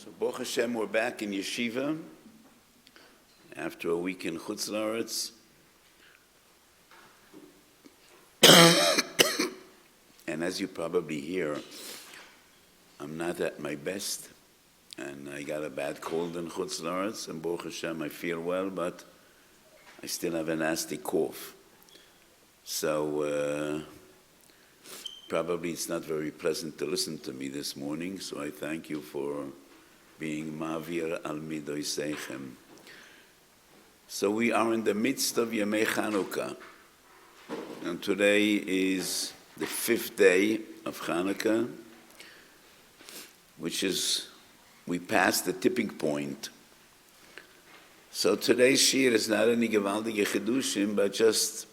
So Baruch Hashem, we're back in yeshiva after a week in Chutz La'aretz. And as you probably hear, I'm not at my best, and I got a bad cold in Chutz La'aretz, and Baruch Hashem, I feel well, but I still have a nasty cough. So probably it's not very pleasant to listen to me this morning, so I thank you for being Ma'avir al Midoi Seichem. So we are in the midst of Yemei Chanukah, and today is the 5th day of Chanukah, which is, we passed the tipping point. So today's shir is not any gewaltige Chidushim, but just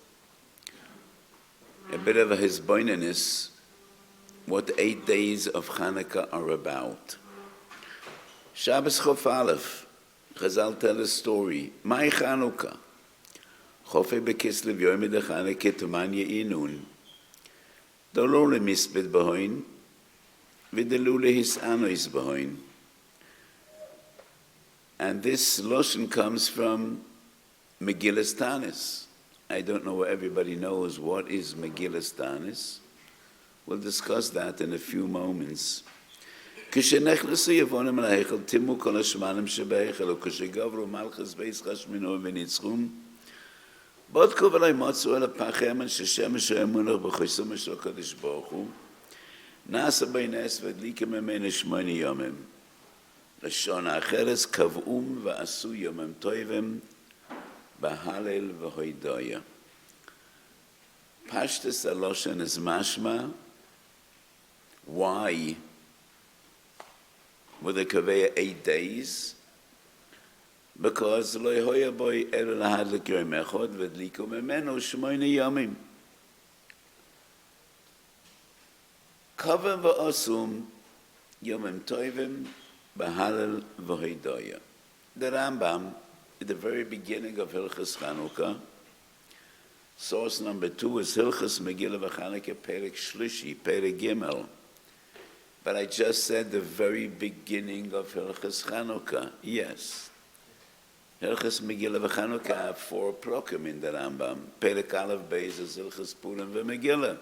a bit of a hisboinenus, what 8 days of Chanukah are about. Shabbos Chof Aleph, Chazal tell a story. Mai Chanukah, Chofei Bekislev Yom Chanukah Tuman Ye'inun, Dolo lemisbet behoin, V'delu lehisanois behoin. And this loshon comes from Megillas Tanis. I don't know if everybody knows what is Megillas Tanis. We'll discuss that in a few moments. כשנכנסו יבונים אל ההיכל, תימו כל השמנים שבהיכל, וכשגברו מלכס בייס חשמינו וניצחום, בודקו ולא ימצאו אל הפח המן ששמש האמונך בחסומו של הקדוש ברוך הוא, נעשה בנס והדליקה ממנו 8 ימים. לשון האחרס קבעום ועשו יומם טובים, בהלל והוידויה. Pashtas Aloshan is mashma. Why were the Kaveya 8 days? Because lo yehoya boy elu lahadlik yom echad v'dliku memenu 8 yomim. Kavem v'osum yomim tovim b'halal v'hoidoya. The Rambam, at the very beginning of Hilchas Chanukah, source number 2 is Hilchas Megillah v'Chanukah Perek Shlishi, Perek Gimel. But I just said the very beginning of Hilchas Chanukah. Yes. Hilchas Megillah v'Chanukah have 4 prokim in the Rambam. Perek Aleph Beis is Hilchas Purim v'Megillah.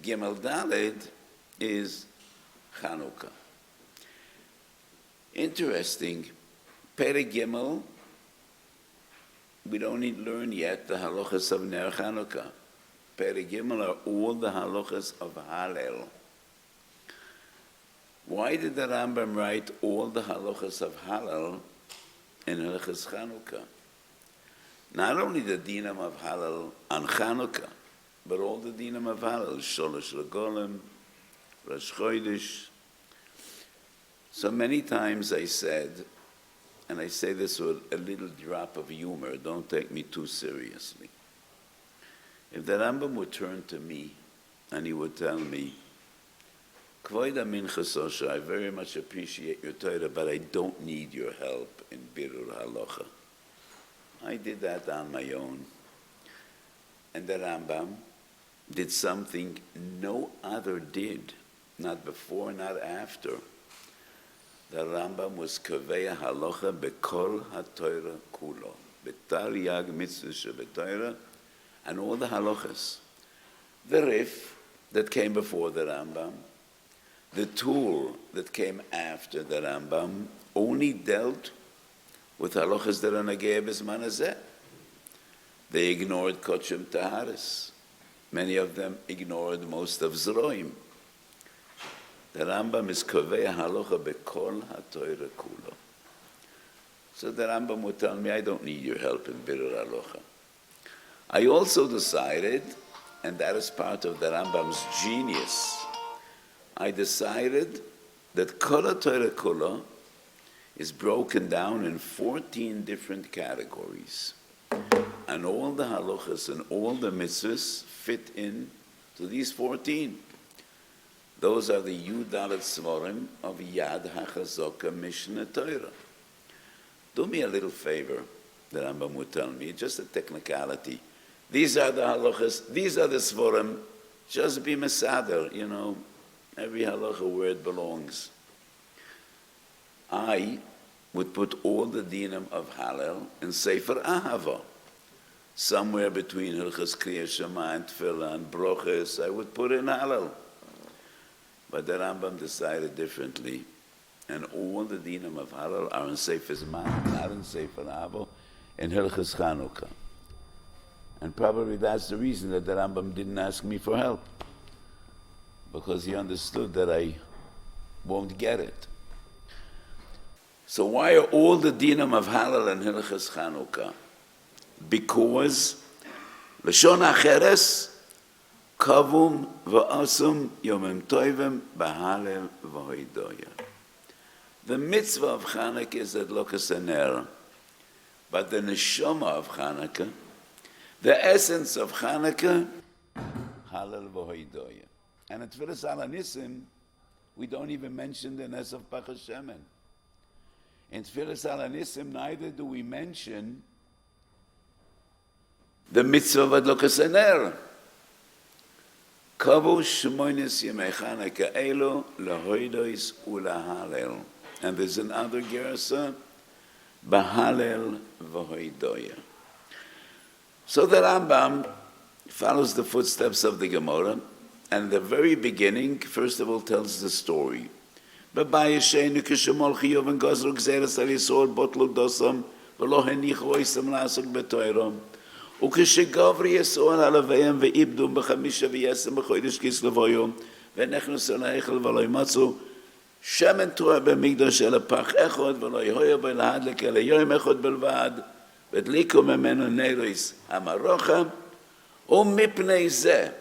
Gimel Daled is Chanukah. Interesting. Perek Gimel, we don't need to learn yet the halachas of Ner Chanukah. Perek Gimel are all the halachas of Hallel. Why did the Rambam write all the halachas of Hallel in Hilchas Chanukah? Not only the dinam of Hallel on Chanukah, but all the dinam of Hallel, Sholosh Regolim, Rosh Chodesh. So many times I said, and I say this with a little drop of humor, don't take me too seriously. If the Rambam would turn to me and he would tell me, Kvoida Minchas Osha, I very much appreciate your Torah, but I don't need your help in Birur Halacha. I did that on my own. And the Rambam did something no other did, not before, not after. The Rambam was Kaveya Halacha Bekol HaTorah Kulo, B'Taryag Mitzvah Sheb'Torah, and all the halachas. The Rif that came before the Rambam, the Tur that came after the Rambam, only dealt with halachas that are Nageh B'Zman Hazeh. They ignored Kochim Taharis. Many of them ignored most of Zroim. The Rambam is Kaveya Halacha Bekol HaTorah Kulo. So the Rambam would tell me, I don't need your help in Birur Halacha. I also decided, and that is part of the Rambam's genius, I decided that Kol HaTorah Kulo is broken down in 14 different categories. And all the halachas and all the mitzvahs fit in to these 14. Those are the Yudalet Svarim of Yad HaChazokah Mishnah Torah. Do me a little favor, the Rambam would tell me, just a technicality. These are the halachas, these are the Svarim, just be mesader, every halacha where it belongs. I would put all the dinim of Hallel in Sefer Ahava. Somewhere between Hilchas Kriya Shema and Tefillah and Broches, I would put in Hallel. But the Rambam decided differently. And all the dinim of Hallel are in Sefer Zman, not in Sefer Ahava, in Hilchas Chanukah. And probably that's the reason that the Rambam didn't ask me for help. Because he understood that I won't get it. So why are all the dinim of Hallel and Hilchas Chanukah? Because Lashon Acheres Kavum v'asum yomim toivim b'halel v'hoidoya. The mitzvah of Chanukah is Adlokas Haner, but the neshama of Chanukah, the essence of Chanukah, Halel v'hoidoya. And at Tfilas Al Nisim, we don't even mention the Nes of Pachas Shemen. In Tfilas Al Nisim, neither do we mention the mitzvah of Adlokas Haner. Kavu Shemoines Yemei Chanukah Elo lahoidois ulahalel. And there's another gerasa, Bahalel v'hoidoya. So the Rambam follows the footsteps of the Gemara, and the very beginning, first of all, tells the story. B'bayeshenu k'shemol chiyov and gazru gzeres al Yisrael botlu dosam v'lo henichu oisam la'asok b'toirom uk'shegavri Yisrael halaveim ve'ibdum b'chamisha v'yesem b'chodesh kislevoyom v'nechnu s'ola'echel v'lo yimatzu shemen Torah b'migdash el pach echod v'lo yihoya b'lahadlik el yoyim echod b'lvad v'dliku memenu neiros hamarocha u'mipnei zeh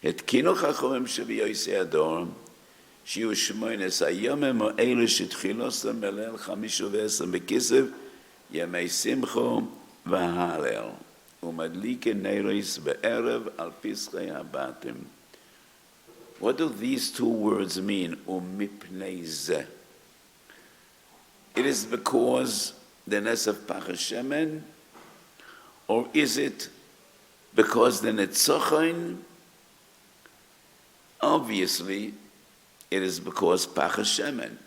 התקינו חכמים שביועסי הדור, שיהיו שמונס היומם או אלו שתחילוסם בליל 15 בכסף, ימי שמחו וההלל, ומדליקי נרוס בערב על פסחי הבתים. What do these two words mean, ומפני זה? It is because the Nes of Pachas Shemen, or is it because the Netzochain? Obviously, it is because Pachas Shemen.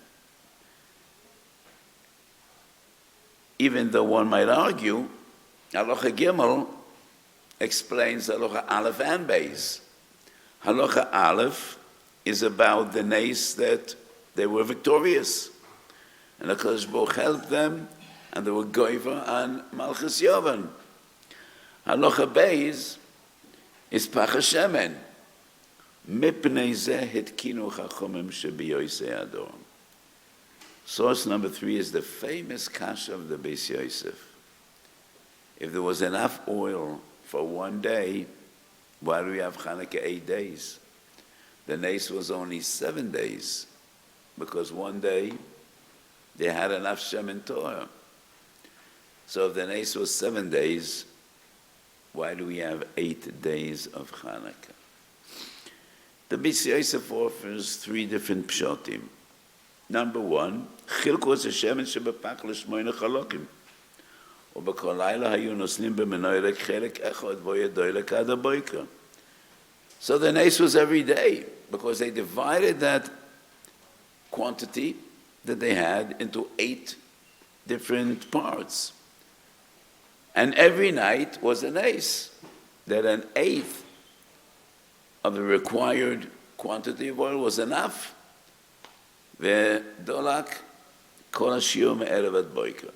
Even though one might argue, Halacha Gimel explains Halacha Aleph and Beis. Halacha Aleph is about the nace that they were victorious. And HaKadosh Baruch helped them, and they were goiva on Malchus Yovan. Halacha Beis is Pachas Shemen. Source number 3 is the famous kasha of the Beis Yosef. If there was enough oil for one day, why do we have Chanukah 8 days? The nace was only 7 days, because one day they had enough Shemen Torah. So if the nace was 7 days, why do we have 8 days of Chanukah? The Beis Yosef offers 3 different pshatim. Number 1, Chilkos Hashem shebepach l'shmoina chalokim. Ubekol laila hayu noslim b'menoirek chelek echad voyedoy lekad haboyka. So the nace was every day, because they divided that quantity that they had into 8 different parts. And every night was a nace, that an 1/8 of the required quantity of oil was enough. Ve'dolak kol hashiyur me'erev ad boiker.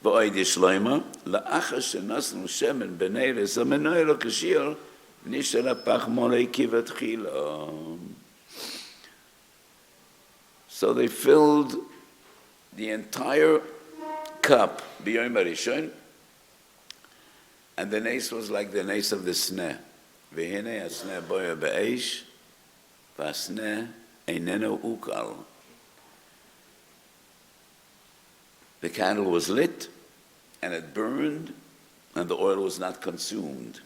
Ve'oidish loima la'achar shenasnu shemen b'neiris ha'menoi lo kashir nishal ha'pach molei kivat chila. So they filled the entire cup b'yom harishon, and the nace was like the nace of the sneh. והנה הסנה בויה באש, והסנה איננו אוקל. The candle was lit, and it burned, and the oil was not consumed.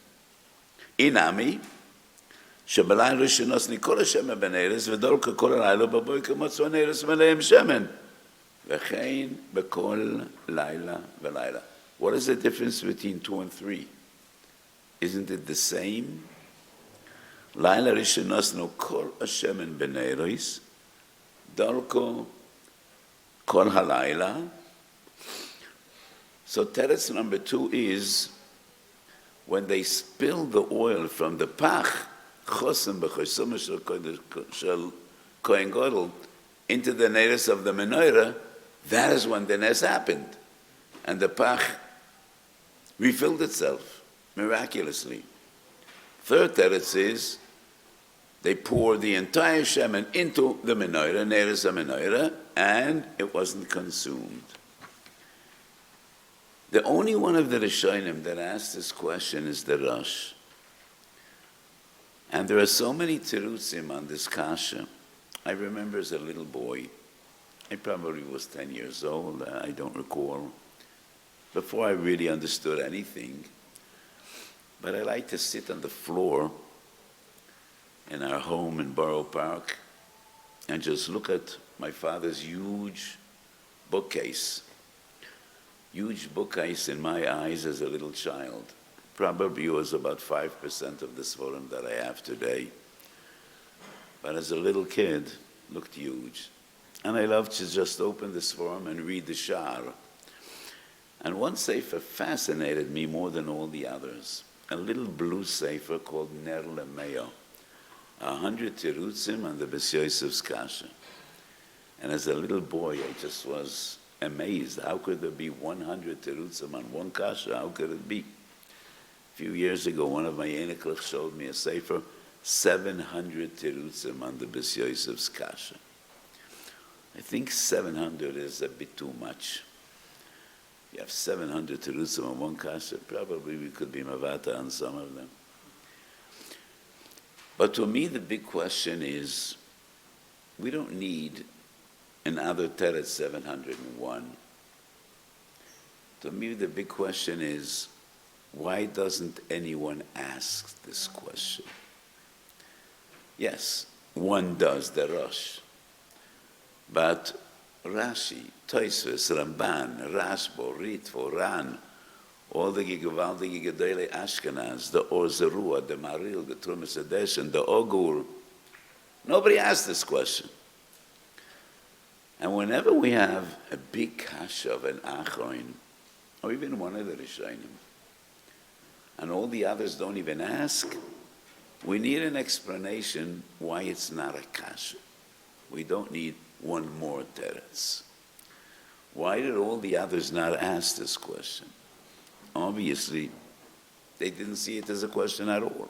Inami, שבלילה שנוסני כל השמן בנרס, ודולקה כל הלילה בבויקר מצאו הנרס מלאם שמן. וכן בכל לילה ולילה. What is the difference between 2 and 3? Isn't it the same? לילה ראשון נוסנו כל השמן בנרוס, דולקו Kol halayla. So teretz number 2 is when they spill the oil from the pach, chosem b'chosum shel kohen gadol, into the neres of the menorah, that is when the nes happened. And the pach refilled itself miraculously. Third teretz is they poured the entire shemen into the menorah, neres of menorah, and it wasn't consumed. The only one of the Rishonim that asked this question is the Rosh. And there are so many terutzim on this kasha. I remember as a little boy, I probably was 10 years old, I don't recall, before I really understood anything. But I like to sit on the floor in our home in Borough Park and just look at my father's huge bookcase in my eyes as a little child. Probably was about 5% of the Sforim that I have today. But as a little kid, looked huge. And I loved to just open the Sforim and read the Shar. And one sefer fascinated me more than all the others. A little blue sefer called Ner Lemeyo. 100 Terutzim on the Beis Yosef's Kasha. And as a little boy, I just was amazed. How could there be 100 terutzim on one kasha? How could it be? A few years ago, one of my Eniklich showed me a sefer, 700 terutzim on the Beis Yosef's kasha. I think 700 is a bit too much. You have 700 terutzim on one kasha, probably we could be mavata on some of them. But to me, the big question is, we don't need another teretz 701. To me, the big question is, why doesn't anyone ask this question? Yes, one does, the Rosh. But Rashi, Tosfos, Ramban, Rashbo, Ritvo, Ran, all the gewaltige Gedele Ashkenaz, the Or Zerua, the Maril, the Trumas Hadesh, and the Ogur, nobody asked this question. And whenever we have a big kasha of an Achoin, or even one of the Rishonim, and all the others don't even ask, we need an explanation why it's not a kasha. We don't need one more teretz. Why did all the others not ask this question? Obviously, they didn't see it as a question at all.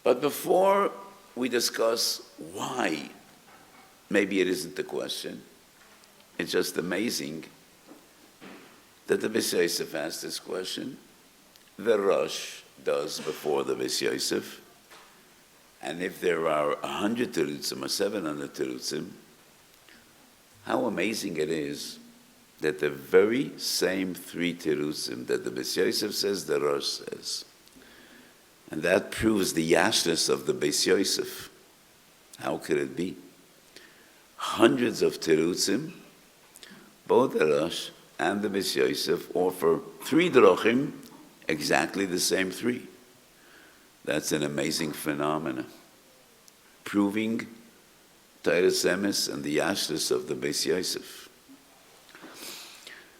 But before we discuss why, maybe it isn't a question, it's just amazing that the Beis Yosef asked this question. The Rosh does before the Beis Yosef. And if there are 100 terutzim or 700 terutzim, how amazing it is that the very same 3 terutzim that the Beis Yosef says, the Rosh says. And that proves the yashness of the Beis Yosef. How could it be? Hundreds of terutzim, both the Rosh and the Beis Yosef offer 3 drochim, exactly the same 3. That's an amazing phenomenon, proving Teiras Emes and the yashness of the Beis Yosef.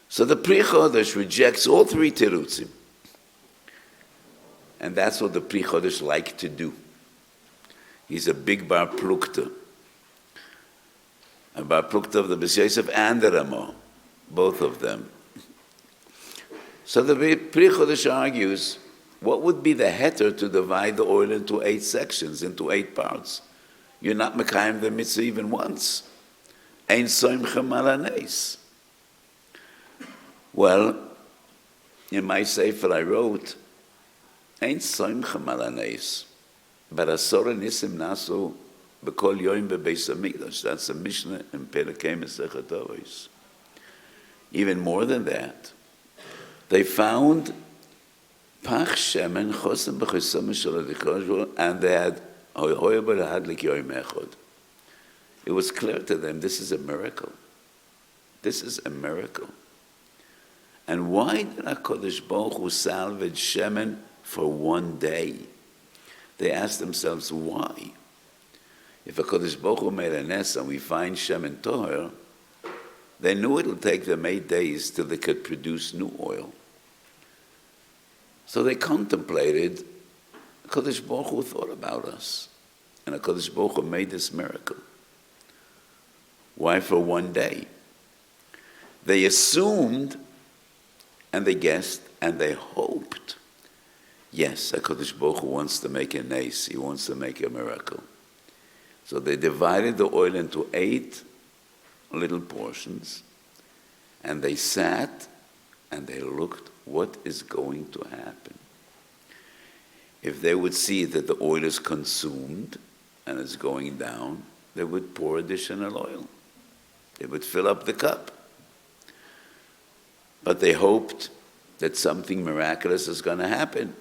So the Pri Chodesh rejects all 3 terutzim, and that's what the Pri Chodesh like to do. He's a big bar plukta. A bar plukta of the Beis Yosef and the Ramah, both of them. So the Pri Chodesh argues, what would be the heter to divide the oil into 8 sections, into 8 parts? You're not mekayim the mitzvah even once. Ein soimchem ala neis. Well, in my sefer I wrote, Ein soimchem ala neis, but asora nisim nasu b'kol yoim b'beis hamikdash. That's a Mishnah in Perikei Masechet Avos. Even more than that, they found pach shemen chosem b'chosam shel adikosh, and they had hoya b'rahad l'yoim echad. It was clear to them, this is a miracle. This is a miracle. And why did HaKadosh Baruch Hu salvage shemen for one day? They asked themselves, why? If HaKadosh Baruch Hu made a nes and we find shemen toher, They knew it'll take them 8 days till they could produce new oil. So they contemplated, HaKadosh Baruch Hu thought about us. And HaKadosh Baruch Hu made this miracle. Why for 1 day? They assumed, and they guessed, and they hoped. Yes, HaKadosh Baruch Hu wants to make a nace. He wants to make a miracle. So they divided the oil into 8 little portions, and they sat and they looked what is going to happen. If they would see that the oil is consumed and it's going down, they would pour additional oil. They would fill up the cup. But they hoped that something miraculous is going to happen.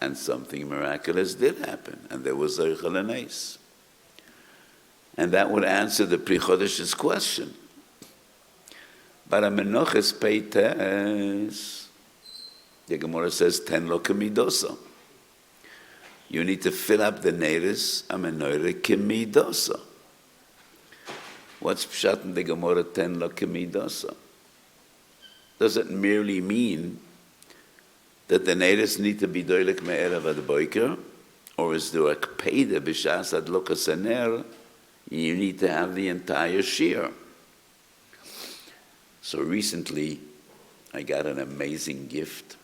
And something miraculous did happen. And there was Zeichel Anais. And that would answer the Pri Chodesh's question. But a Menoches Peites, the Gemara says, 10 lo kemidosa. You need to fill up the neiris a menorah kemidosa. What's pshat in the Gemara 10 lo kemidosa? Does it merely mean that the neiris need to be doilik me'erev ad boiker? Or is there a kpeida b'shas ad lokas haner? You need to have the entire shear. So recently, I got an amazing gift,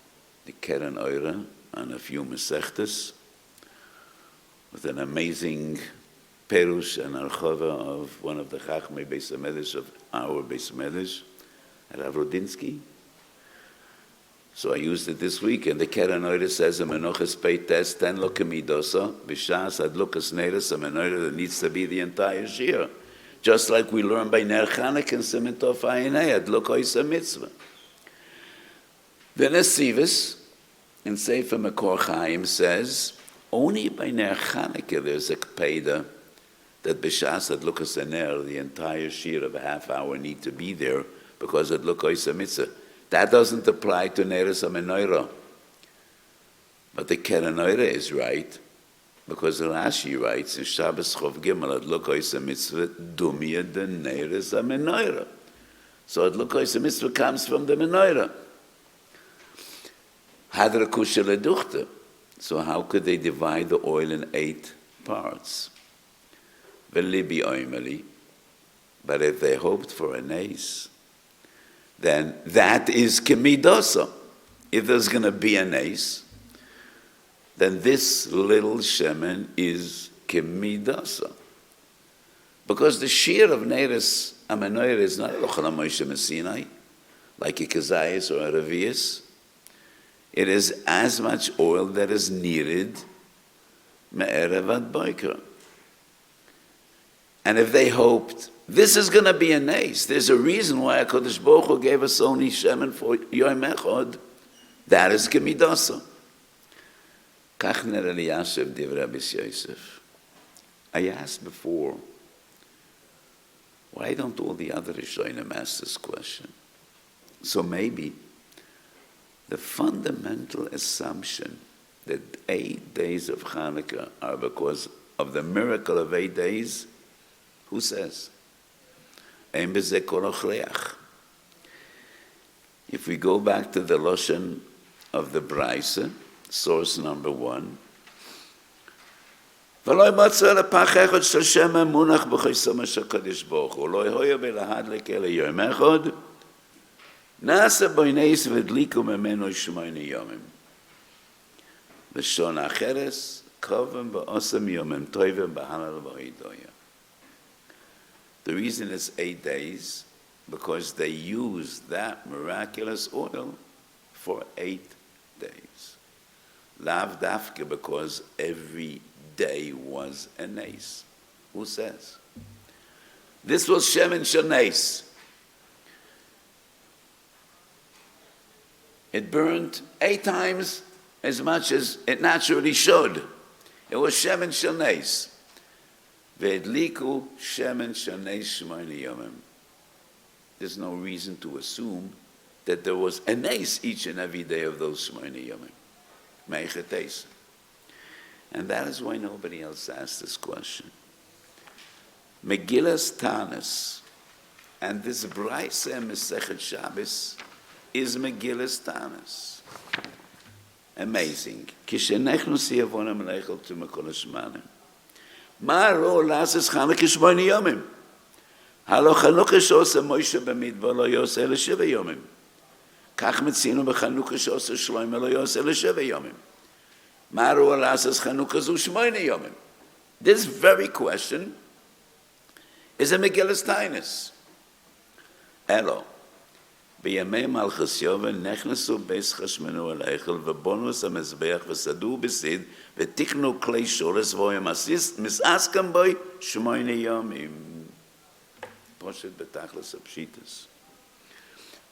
the Keren Oira, on a few Masechtas, with an amazing Perush and Archava of one of the Chachmei Beis HaMedrash of our Beis HaMedrash, Rav Rodinsky. So I used it this week, and the Keren Oira says, a Menoches Peites, 10 lo kemidosa, b'shas ad lukas neiris, a menorah that needs to be the entire shear. Just like we learn by Ner Chanukah and Siman Tov Ayin ad lukois a mitzvah. The Nesivis, in Sefer Mekor Chaim, says, only by Ner Chanukah there's a kpeida that b'shas ad lukas ner, the entire shear of a half hour need to be there, because ad lukois a mitzvah. That doesn't apply to Neiris HaMenorah. But the Keren Oira is right, because Rashi writes in Shabbos Chov Gimel, Ad Lukois HaMitzvah, Dumya de Neiris HaMenorah. So Ad Lukois HaMitzvah comes from the Menorah. Hadra Kusha Leduchte. So how could they divide the oil in 8 parts? V'libi oimeli. But if they hoped for a nace, then that is kemidosa. If there's going to be a nace, then this little shemen is kemidosa. Because the shear of Neiris HaMenorah is not a Lochel HaMoshe Messinai, like a Kazayas or a Revius. It is as much oil that is needed me'erev ad boiker. And if they hoped, this is going to be a nace, there's a reason why HaKadosh Baruch Hu gave us only shemen for Yom Echad, that is kemidosa. Kach ner Eliyashiv divrei bis Yosef. I asked before, why don't all the other Rishonim ask this question? So maybe the fundamental assumption that 8 days of Hanukkah are because of the miracle of 8 days, who says? If we go back to the Lashon of the Beis, source number 1, ולא ימצא לפח אחד של שם מונח בחסמו של הקדוש ברוך הוא, לא יהיה בלהדליק אלא יום אחד, נעשה בו נס והדליקו ממנו 8 ימים. לשון החרס, קובם ועושם ימים טובים בהלל והידויה. The reason it's 8 days, because they used that miraculous oil for 8 days. Lav dafke, because every day was a nace. Who says? This was shemen shel nace. It burned 8 times as much as it naturally should. It was shemen shel nace. Ve'edliku shemen shel nace 8 yomim. There's no reason to assume that there was a nace each and every day of those 8 yomim. Meichetes. And that is why nobody else asked this question. Megillas Tanis And this Weiss Masechet Shabbos is Megillas Tanis. Amazing. כשאנחנו סייבון המלאכל תומקול השמנה. מה הרוע לעשות חנוכה 8 יומים? הלא חנוכה שעושה מוישה במדבר לא יעשה אלא 7 יומים. כך מצינו בחנוכה שעושה שלמה לא יעשה אלא 7 יומים. מה הרוע לעשות חנוכה זו 8 יומים? This very question is a Megillas Tanis. אלו. בימי מלכוס יובל נכנסו בייס חשמנו אל ההיכל ובונו את המזבח וסדו בסיד ותקנו כלי שורש ואוים מסעסקם בוי 8 יומים. פושט בתכלס הפשיטס.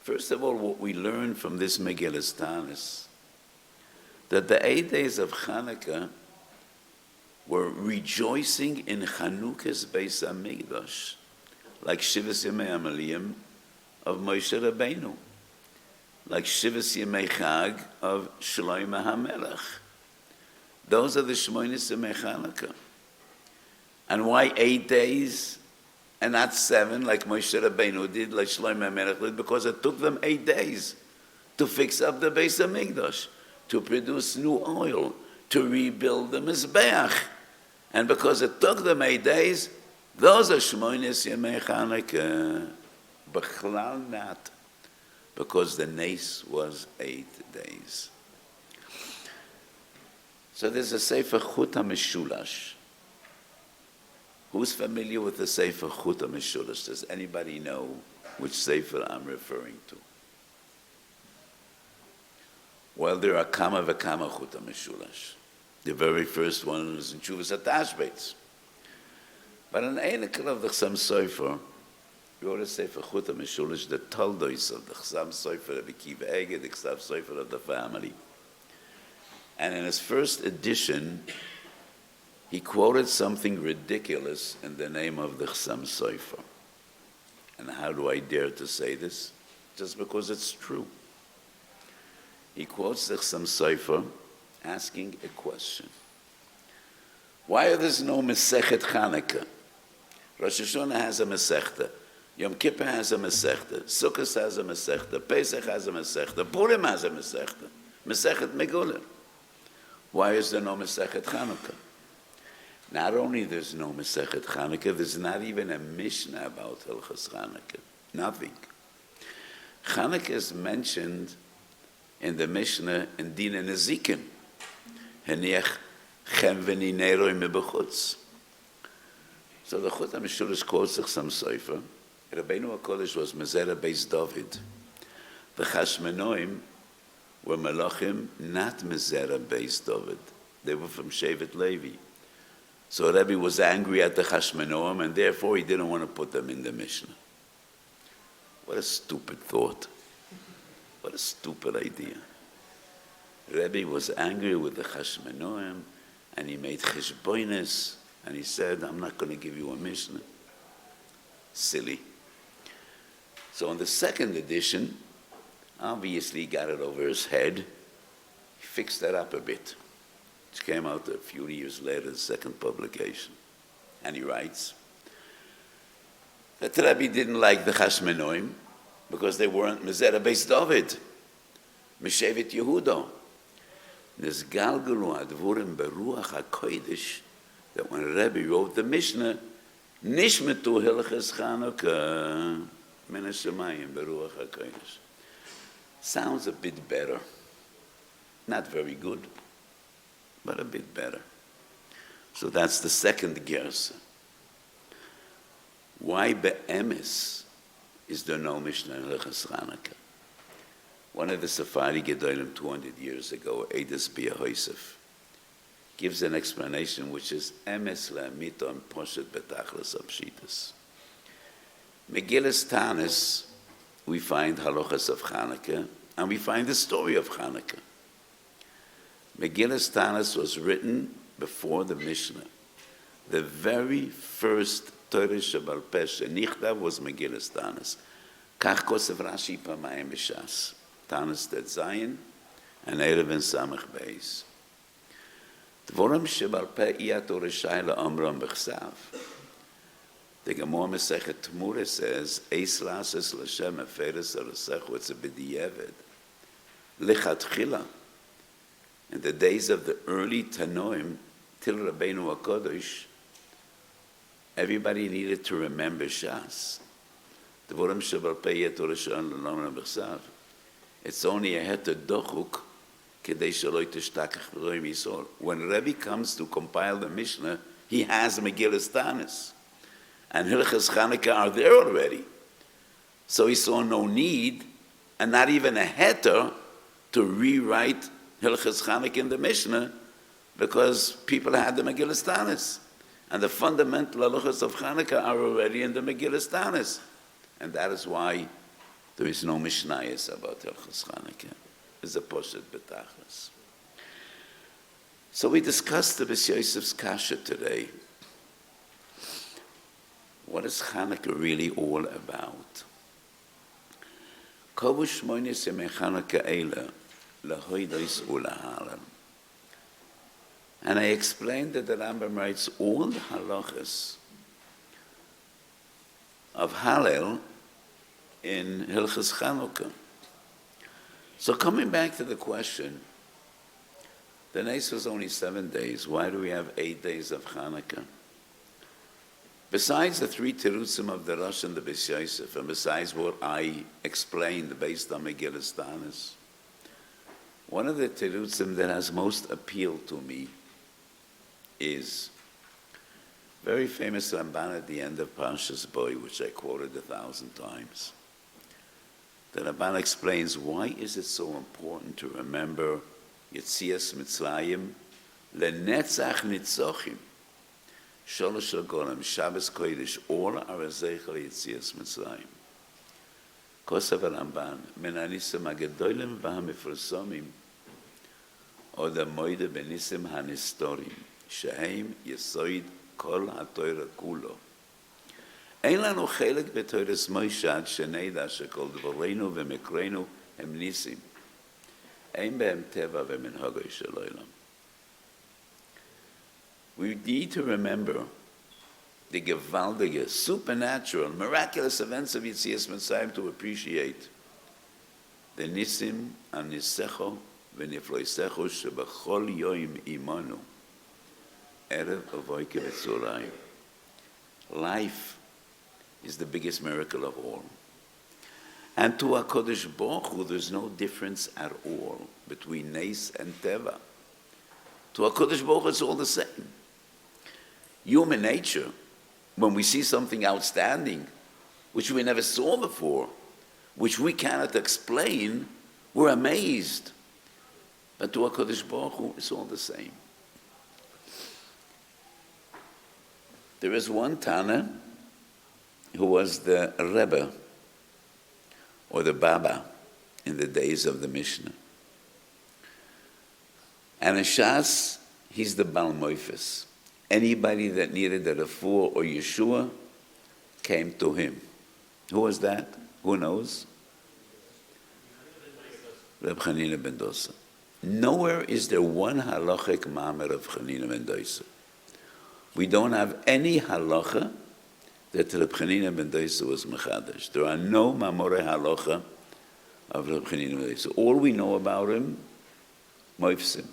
First of all, what we learn from this Megillas Tanis, that the 8 days of Hanukkah were rejoicing in Chanukah's Beis HaMikdash, like Shivas Yemei Amaliyim of Moshe Rabbeinu, like Shivas Yemei Chag of Shlomo HaMelech. Those are the Shmonis Yemei Chanukah. And why 8 days and not 7 like Moshe Rabbeinu did, like Shlomo HaMelech did? Because it took them 8 days to fix up the Beis HaMikdash, to produce new oil, to rebuild the Mizbeach. And because it took them 8 days, those are Shmonis Yemei Chanukah. Bechlal not, because the nes was 8 days. So there's a Sefer Chut HaMeshulash. Who's familiar with the Sefer Chut HaMeshulash? Does anybody know which Sefer I'm referring to? Well, there are Kama v'Kama Chut HaMeshulash. The very first one is in Tshuvas HaTashbetz. But in Einikel of the Chassam Sofer, we wrote a Sefer Chut HaMeshulash, the Toldos of the Chassam Sofer of the Kiva Ege, the Chassam Sofer of the family. And in his first edition, he quoted something ridiculous in the name of the Chassam Sofer. And how do I dare to say this? Just because it's true. He quotes the Chassam Sofer asking a question. Why is there no Masechet Chanukah? Rosh Hashanah has a Masechta. Yom Kippur has a Masechta. Sukkot has a Masechta. Pesach has a Masechta. Purim has a Masechta. Masechet Megillah. Why is there no Masechet Chanukah? Not only there's no Masechet Chanukah, there's not even a Mishnah about Hilchos Chanukah. Nothing. Chanukah is mentioned in the Mishnah in Dina Nezikin. Heniach chem v'nineroi mebechutz. So the Chut HaMeshulash quotes the Chassam Sofer. Rabbeinu HaKodesh was Mezerah Beis David. The Chashmonoim were Malachim, not Mezerah Beis David. They were from Shevet Levi. So Rebbe was angry at the Chashmonoim, and therefore he didn't want to put them in the Mishnah. What a stupid thought. What a stupid idea. Rebbe was angry with the Chashmonoim, and he made cheshbonos, and he said, I'm not going to give you a Mishnah. Silly. So in the second edition, obviously he got it over his head. He fixed that up a bit. It came out a few years later, the second publication. And he writes that Rebbe didn't like the Chashmonoim because they weren't Mezerah Beis David, Meshevet Yehuda. There's Galgalu Advurim Beruach HaKodesh, that when Rebbe wrote the Mishnah, Nishmetu Hilchos Chanukah Min HaShamayim Beruach HaKodesh. Sounds a bit better. Not very good, but a bit better. So that's the second gersa. Why be'emes is there no Mishnah in Hilchos Chanukah? One of the Sephardi Gedolim 200 years ago, Eidish Yosef, gives an explanation which is emes la'amito and poshet betachlis apshitas. Megillas Tanis, we find halachas of Chanukah, and we find the story of Chanukah. Megillas Tanis was written before the Mishnah. The very first Torah Shebal Peh shenichtav was Megillas Tanis. Kach kosev Rashi pamayim b'shas. Tanis Tet Zayin and Erev and Samach Beis. Dvorim Shebal Peh iyat oreshai la'amram b'chsav. The Gemara Masechet Tmura says, Eis lases l'Shem aferes alasechu, it's a b'di'evet. Lichatchila. In the days of the early Tanoim, till Rabbeinu HaKadosh, everybody needed to remember Shas. Dvorim shebal pei yet orashan l'nomen b'chsav. It's only a heter dochuk kedei shaloi tishtakach v'roim yisol. When Rebbe comes to compile the Mishnah, he has Megillas Tanis. And Hilchas Chanukah are there already. So he saw no need, and not even a heter, to rewrite Hilchas Chanukah in the Mishnah, because people had the Megillas Tanis. And the fundamental halachas of Chanukah are already in the Megillas Tanis. And that is why there is no Mishnayos about Hilchas Chanukah. It's a poshet betachlis. So we discussed the Beis Yosef's kasha today. What is Chanukah really all about? Kovu shmoynes yemei Chanukah eila lahoidos ulahalal. And I explained that the Rambam writes all the halachas of Hallel in Hilchas Chanukah. So coming back to the question, the Nes was only 7 days. Why do we have 8 days of Chanukah? Besides the 3 terutzim of the Rosh and the Beis Yosef, and besides what I explained based on Megillas Tanis, one of the terutzim that has most appealed to me is very famous Ramban at the end of Parshas Boy, which I quoted 1,000 times. The Ramban explains why is it so important to remember Yetzias Mitzrayim lenetzach nitzochim sholosh agolem Shabbos Kodesh all are zeichel Yetzias Mitzrayim. Kosav Ramban men anisim hagedolim v'hamifrosomim od hamoide benisim hanistorim shehem yesoid kol haTorah kulo. אין לנו חלק בתורס מוישה עד שנדע שכל דברינו ומקרינו הם ניסים. אין בהם טבע ומנהגו של עולם. We need to remember the gewaltige, supernatural, miraculous events of Yetzias Mitzrayim to appreciate the nisim anisecho v'nifloisecho shebachol yoim imanu erev avoike v'tzorayim. Life is the biggest miracle of all. And to HaKadosh Baruch Hu, there's no difference at all between Nes and Teva. To HaKadosh Baruch Hu, it's all the same. Human nature, when we see something outstanding, which we never saw before, which we cannot explain, we're amazed. But to HaKadosh Baruch Hu, it's all the same. There is one Tana who was the Rebbe or the Baba in the days of the Mishnah. And in Shas, he's the Baal Moifes. Anybody that needed a refuah or Yeshua came to him. Who was that? Who knows? Reb Chanina ben Dosa. Nowhere is there one halachic mamer of Chanina ben Dosa. We don't have any halacha that Reb Chanina ben Dosa was mechadash. There are no mamore halacha of Reb Chanina ben Dosa. All we know about him, moifsim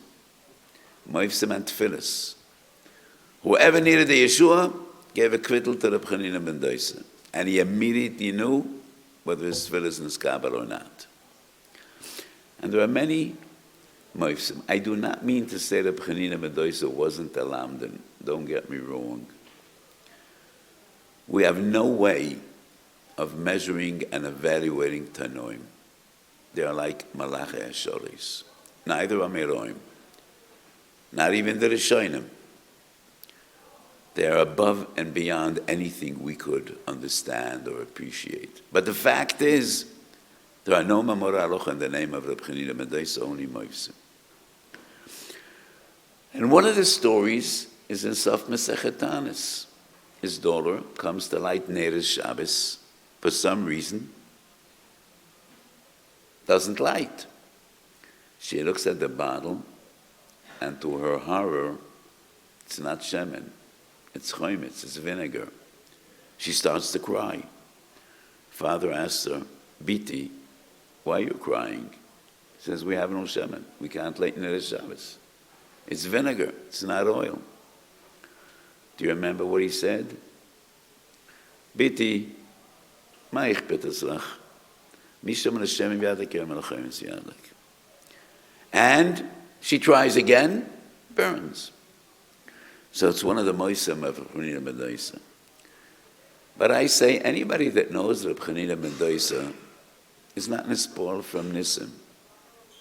and tefillas. Whoever needed a Yeshua gave a kvittel to Reb Chanina ben Dosa, and he immediately knew whether his tefillas in his Kabbal or not. And there are many moifsim. I do not mean to say Reb Chanina ben Dosa wasn't a lamdan. Don't get me wrong. We have no way of measuring and evaluating Tanoim. They are like Malachei Hashoris. Neither are Meroim. Not even the Rishonim. They are above and beyond anything we could understand or appreciate. But the fact is, there are no Mamor Halacha in the name of Reb Chanina ben Dosa, only Moifsim. And one of the stories is in Sof Masechet Tanis. His daughter comes to light Neres Shabbos, for some reason, doesn't light. She looks at the bottle, and to her horror, it's not shemen, it's chometz, it's vinegar. She starts to cry. Father asks her, Biti, why are you crying? She says, we have no shemen. We can't light Neder Shabbos. It's vinegar. It's not oil. Do you remember what he said? Biti, ma ich beteslach. And she tries again, burns. So it's one of the moisim of Chanina ben Doisa. But I say, anybody that knows Reb Chanina ben Doisa is not nispol from Nisim.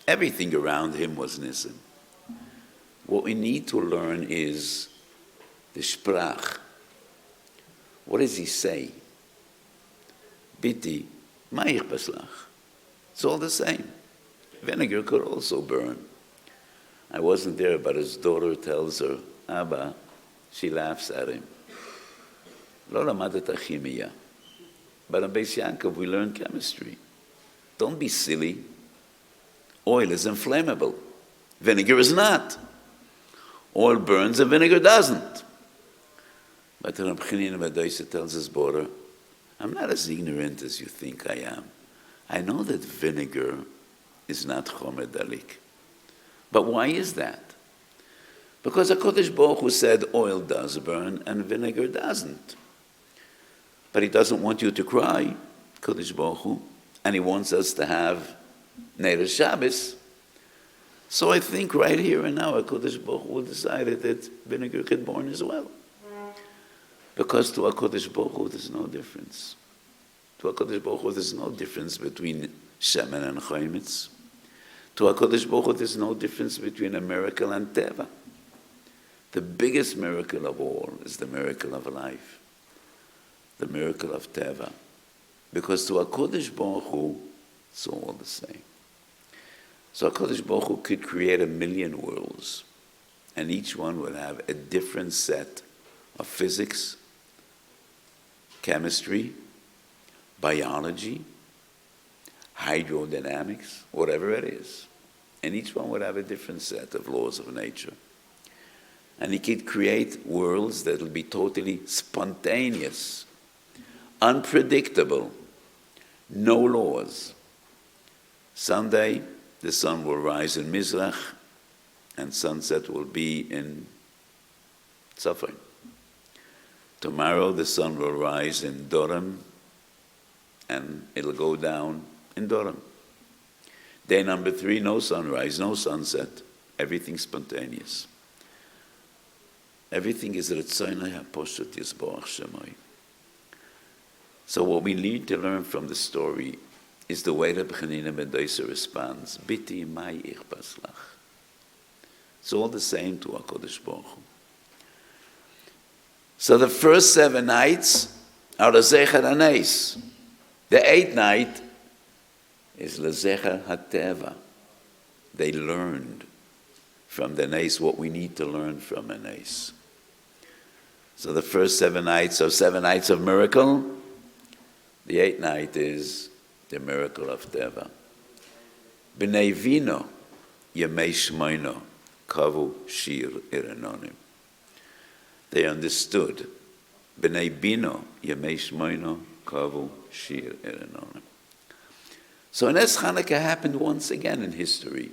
Everything around him was Nisim. What we need to learn is the Sprach. What does he say? Biti, ma'ich baslach. It's all the same. Vinegar could also burn. I wasn't there, but his daughter tells her, Abba, she laughs at him. Lo lamadet chimia. But in Beis Yaakov, we learn chemistry. Don't be silly. Oil is inflammable. Vinegar is not. Oil burns and vinegar doesn't. But Reb Chanina ben Doisa tells his daughter, I'm not as ignorant as you think I am. I know that vinegar is not chomer dalik. But why is that? Because HaKadosh Baruch Hu said oil does burn and vinegar doesn't. But he doesn't want you to cry, HaKadosh Baruch Hu, and he wants us to have Neder Shabbos. So I think right here and now HaKadosh Baruch Hu decided that vinegar could burn as well. Because to HaKadosh Baruch Hu there's no difference. To HaKadosh Baruch Hu there's no difference between shemen and chaimitz. To HaKadosh Baruch Hu there's no difference between a miracle and teva. The biggest miracle of all is the miracle of life. The miracle of teva. Because to HaKadosh Baruch Hu it's all the same. So HaKadosh Baruch Hu could create 1,000,000 worlds, and each one would have a different set of physics, chemistry, biology, hydrodynamics, whatever it is. And each one would have a different set of laws of nature. And he could create worlds that will be totally spontaneous, unpredictable, no laws. Sunday, the sun will rise in Mizrach, and sunset will be in Tzafon. Tomorrow, the sun will rise in Durham, and it'll go down in Durham. Day number 3, no sunrise, no sunset. Everything spontaneous. Everything is Retzonai HaPoshut Yisborach Shemai. So what we need to learn from the story is the way that Chanina ben Doisa responds. Biti mai ich baslach. It's all the same to HaKadosh Baruch Hu. So the first 7 nights are Lezecher HaNeis. The 8th night is Lezecher HaTeva. They learned from the Neis what we need to learn from a Neis. So the first 7 nights are 7 nights of miracle. The 8th night is the miracle of Teva. B'nei vino yemei shmoino kavu shir irenonim. They understood. B'nei bino yemei shmoino kavu shir irenonim. So Nes Chanukah happened once again in history,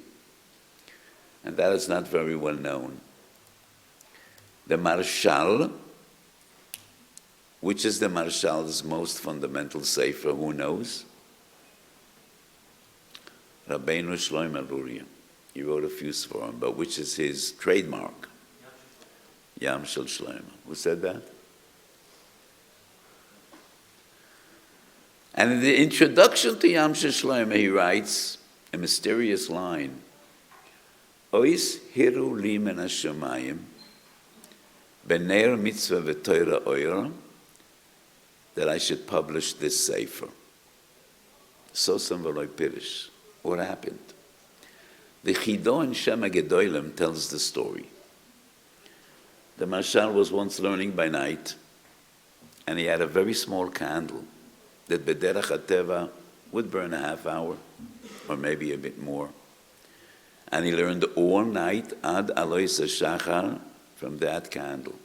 and that is not very well known. The Marshal, which is the Marshal's most fundamental sefer, who knows? Rabbeinu Shlomo Luria. He wrote a few svarim, but which is his trademark? Yam Shel Shlomo. Who said that? And in the introduction to Yam Shel Shlomo, he writes a mysterious line. Ois hiru li min hashamayim b'ner mitzvah v'toira oira, that I should publish this sefer. Sosam v'loi pirish. What happened? The Chido in Shem HaGedolim tells the story. The Marshal was once learning by night, and he had a very small candle that B'derech HaTeva would burn a half hour, or maybe a bit more. And he learned all night ad alois shachar from that candle.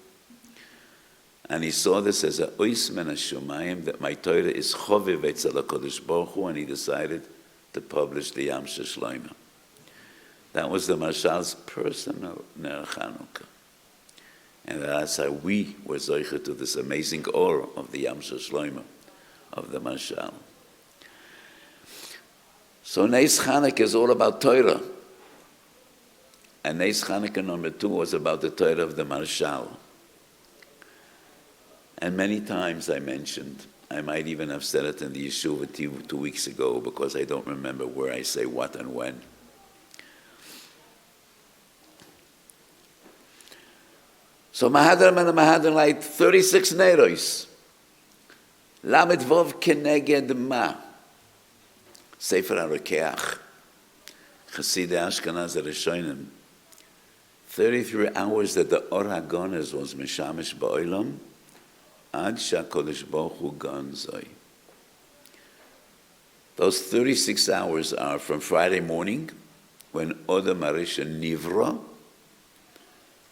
And he saw this as a ois men hashomayim, that my Torah is choviv etzel HaKadosh Baruch Hu, and he decided to publish the Yam Shlomo. That was the Marshal's personal Ner Chanukah. And that's how we were zoicha to this amazing aura of the Yam Shlomo, of the Marshal. So Neis Chanukah is all about Torah. And Neis Chanukah number 2 was about the Torah of the Marshal. And many times I mentioned, I might even have said it in the yeshuva 2 weeks ago, because I don't remember where I say what and when. So Mahadram and Mahadram light 36 Neros. Lamed Vov Keneged Ma. Sefer HaRokeach. Chasidei Ashkenaz Rishonim. 33 hours that the Or HaGones was Meshamish Ba'olam, Ad ShaKodesh Baruch Hu Gan Zoi. Those 36 hours are from Friday morning, when Odom HaRishon Nivra,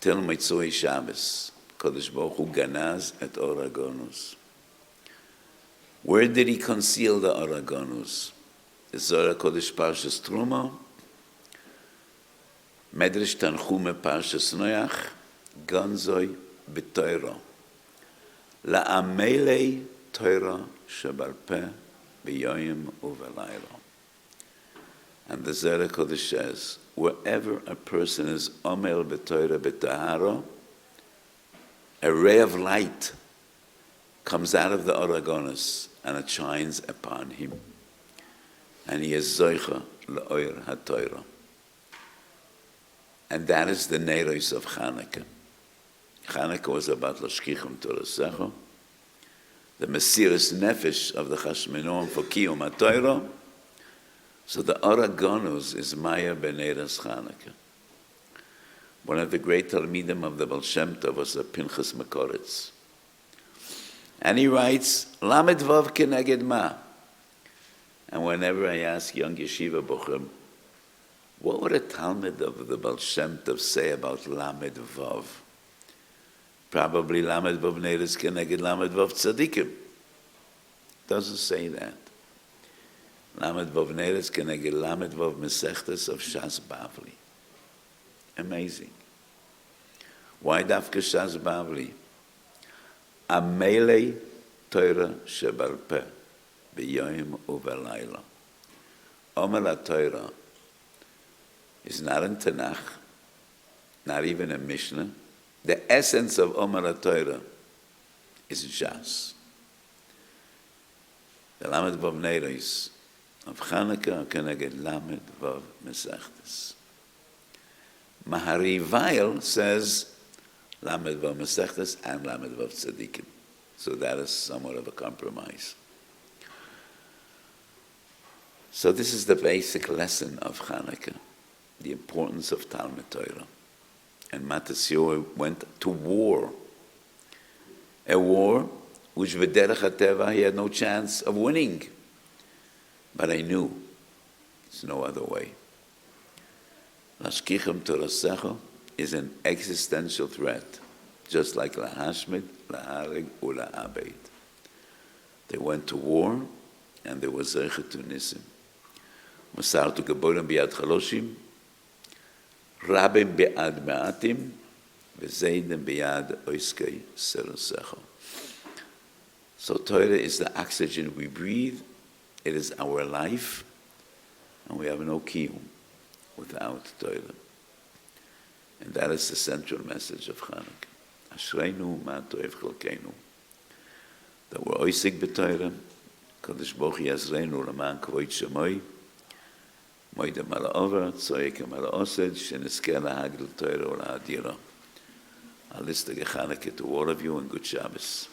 till Mitzvah Shabbos. Kodesh Baruch Hu ganaz et Or HaGonos. Where did he conceal the Or HaGonos? The Zohar Kodesh Parshas Truma, Medrash Tanchume Parshas Noach, Ganzoi B'Toiro. La'amelei Toira Shebal Peh B'yoyim Uvelaylo. And the Zohar Kodesh says, wherever a person is Omel B'Toira B'Tahara, a ray of light comes out of the Or HaGonos and it shines upon him. And he is Zoicha L'Oir HaToira. And that is the Neros of Chanukah. Chanukah was about L'Shkichum Torasecha, the Mesiras Nefesh of the Chashmonaim for Kiyum HaTorah. So the Or HaGonos is Maya B'Neras Chanukah. One of the great Talmidim of the Baal Shem Tov was Pinchas Mekoritz. And he writes, Lamed Vav Keneged Ma. And whenever I ask young yeshiva bochum, what would a Talmud of the Baal Shem Tov say about Lamed Vav? Probably Lamed Vav Neres Keneged Lamed Vav Tzadikim. Doesn't say that. Lamed Vav Neres Keneged Lamed Vav Mesechtes of Shas Bavli. Amazing. Why Dafka Shas Bavli? Amelei Torah Shebal Peh B'yoyim Uvelayla. Omer HaTorah is not in Tanakh, not even a Mishnah. The essence of Omer HaTorah is Shas. The Lamed Vav Neros of Chanukah Keneged Lamed Vav Mesechtes. Mahari Weil says Lamed Vav Mesechtes and Lamed Vav Tzadikim. So that is somewhat of a compromise. So this is the basic lesson of Chanukah, the importance of Talmud Torah. And Matasio went to war. A war which V'derech HaTeva he had no chance of winning. But I knew there's no other way. L'shkichem Torasecha is an existential threat, just like Lahashmid, Laharig, or La'abed. They went to war, and there was Zeicha to Nisim. Masartu Geborim B'yad Chaloshim, Rabim B'yad Ma'atim, V'zeidim B'yad Oiskei Serosecha. So Torah is the oxygen we breathe, it is our life, and we have no kiyum without Torah. And that is the central message of Chanukah. Ashreinu ma toev chalkeinu. That we're oisig b'Torah, Kadosh Baruch Hu yazreinu l'man kavod shemoi, moide mala'over, tzoyek mala'osed, shenizkeh lahagil Torah u'la'adira. I'll list the Chanukah to all of you, and good Shabbos.